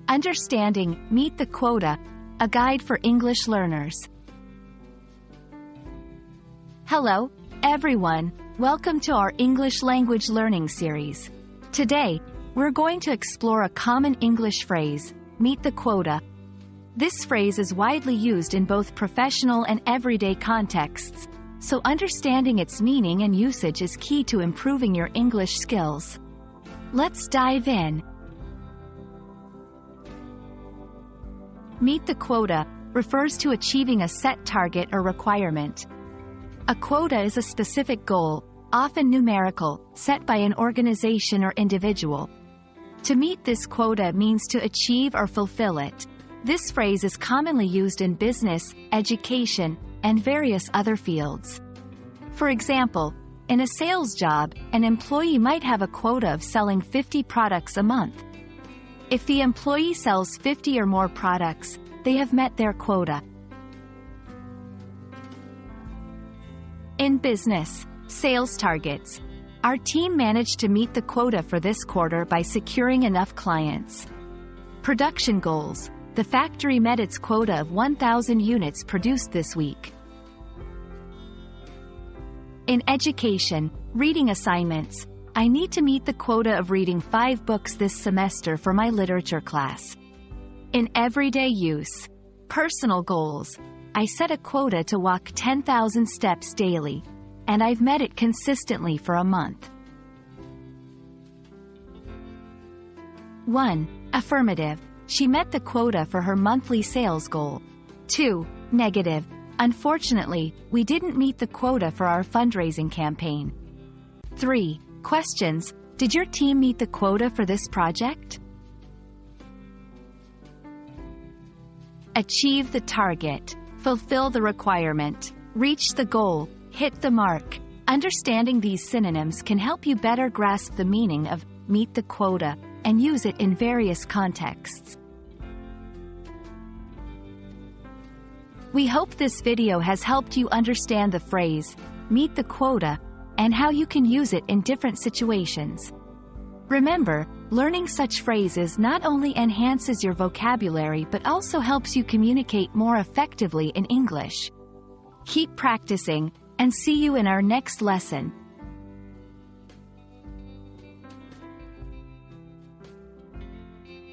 Understanding, Meet the Quota, a guide for English learners. Hello, everyone. Welcome to our English language learning series. Today, we're going to explore a common English phrase, meet the quota. This phrase is widely used in both professional and everyday contexts, so understanding its meaning and usage is key to improving your English skills. Let's dive in. Meet the quota refers to achieving a set target or requirement. A quota is a specific goal, often numerical, set by an organization or individual. To meet this quota means to achieve or fulfill it. This phrase is commonly used in business, education, and various other fields. For example, in a sales job, an employee might have a quota of selling 50 products a month. If the employee sells 50 or more products, they have met their quota. In business, sales targets. Our team managed to meet the quota for this quarter by securing enough clients. Production goals. The factory met its quota of 1,000 units produced this week. In education, reading assignments. I need to meet the quota of reading 5 books this semester for my literature class. In everyday use, personal goals. I set a quota to walk 10,000 steps daily, and I've met it consistently for a month. 1. Affirmative. She met the quota for her monthly sales goal. 2. Negative. Unfortunately, we didn't meet the quota for our fundraising campaign. 3. Questions. Did your team meet the quota for this project? Achieve the target. Fulfill the requirement. Reach the goal. Hit the mark. Understanding these synonyms can help you better grasp the meaning of meet the quota and use it in various contexts. We hope this video has helped you understand the phrase, meet the quota, and how you can use it in different situations. Remember, learning such phrases not only enhances your vocabulary but also helps you communicate more effectively in English. Keep practicing, and see you in our next lesson.